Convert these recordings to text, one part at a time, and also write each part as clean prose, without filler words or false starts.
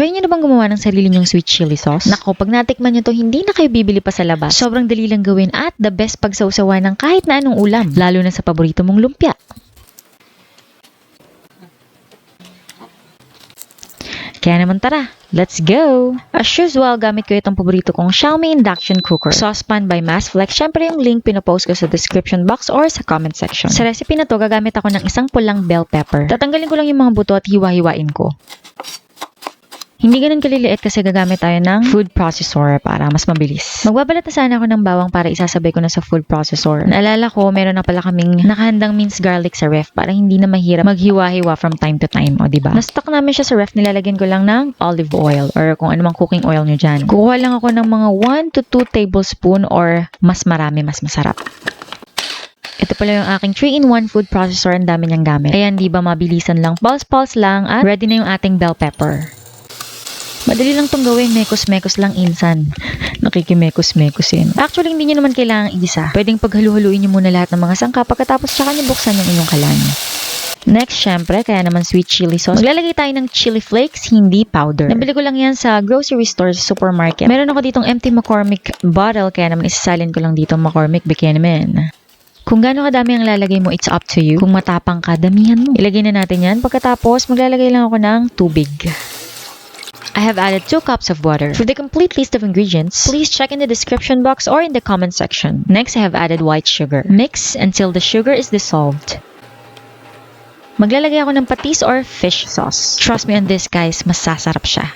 Try nyo na bang gumawa ng sarili nyong sweet chili sauce? Nako, pag natikman nyo to, hindi na kayo bibili pa sa labas. Sobrang dali lang gawin at the best pagsawsawa ng kahit na anong ulam, lalo na sa paborito mong lumpia. Kaya naman tara, let's go! As usual, gamit ko itong paborito kong Xiaomi induction cooker. Saucepan by Massflex. Syempre yung link pinopost ko sa description box or sa comment section. Sa recipe na to, gagamit ako ng isang pulang bell pepper. Tatanggalin ko lang yung mga buto at hiwa-hiwain ko. Hindi ganun kaliliit kasi gagamit tayo ng food processor para mas mabilis. Magbabalat na sana ako ng bawang para isasabay ko na sa food processor. Naalala ko, meron na pala kaming nakahandang minced garlic sa ref para hindi na mahirap maghiwa-hiwa from time to time. O, diba? Na-stock namin siya sa ref, nilalagyan ko lang ng olive oil or kung anumang cooking oil nyo dyan. Kukuha lang ako ng mga 1 to 2 tablespoon or mas marami, mas masarap. Ito pala yung aking 3-in-1 food processor. Ang dami niyang gamit. Ayan, diba mabilisan lang. Pulse lang at ready na yung ating bell pepper. Madali lang tong gawin, mekos-mekos lang insan. Nakikimekos-mekosin. Actually, hindi nyo naman kailangang igisa. Pwedeng paghalu-haluin nyo muna lahat ng mga sangkap pagkatapos tsaka nyo buksan yung inyong kalan. Next, syempre, kaya naman sweet chili sauce. Maglalagay tayo ng chili flakes, hindi powder. Nabili ko lang yan sa grocery store, sa supermarket. Meron ako ditong empty McCormick bottle, kaya naman isasalin ko lang dito McCormick Buchanan. Kung gaano kadami ang lalagay mo, it's up to you. Kung matapang ka, damihan mo. Ilagay na natin yan. Pagkatapos, maglalagay lang ako ng tubig. I have added 2 cups of water. For the complete list of ingredients, please check in the description box or in the comment section. Next, I have added white sugar. Mix until the sugar is dissolved. Maglalagay ako ng patis or fish sauce. Trust me on this, guys, masasarap siya.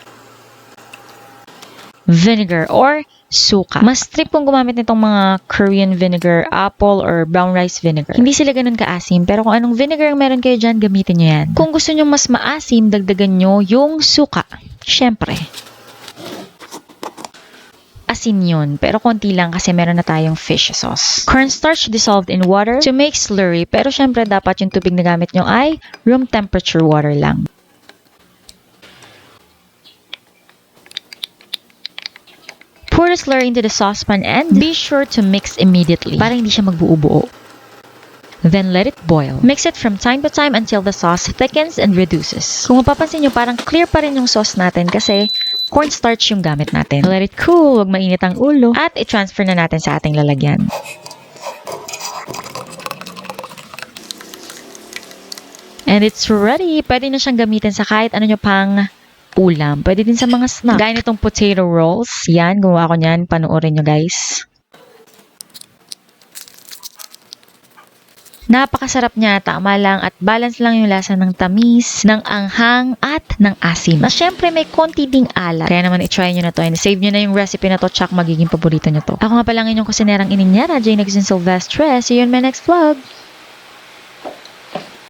Vinegar or suka. Mas trip kung gumamit nitong mga Korean vinegar, apple, or brown rice vinegar. Hindi sila ganun kaasim, pero kung anong vinegar ang meron kayo dyan, gamitin nyo yan. Kung gusto nyo mas maasim, dagdagan nyo yung suka. Siyempre. Asin yun, pero konti lang kasi meron na tayong fish sauce. Cornstarch dissolved in water to make slurry, pero siyempre dapat yung tubig na gamit nyo ay room temperature water lang. Pour the slurry into the saucepan and be sure to mix immediately para hindi siya magbuo-buo. Then let it boil. Mix it from time to time until the sauce thickens and reduces. Kung mapapansin nyo, parang clear pa rin yung sauce natin kasi cornstarch yung gamit natin. Let it cool, huwag mainit ang ulo, at i-transfer na natin sa ating lalagyan. And it's ready! Pwede na siyang gamitin sa kahit ano nyo pang ulam. Pwede din sa mga snack. Gaya nitong potato rolls. Yan, gumawa ko niyan. Panoorin nyo, guys. Napakasarap niya, tama lang at balance lang yung lasa ng tamis, ng anghang at ng asim. Na syempre may konti ding alat. Kaya naman i-try nyo na to and save nyo na yung recipe na to, tsak magiging paborito nyo to. Ako nga palang inyong kusinerang ininyara, Jane Silvestre. See you in my next vlog!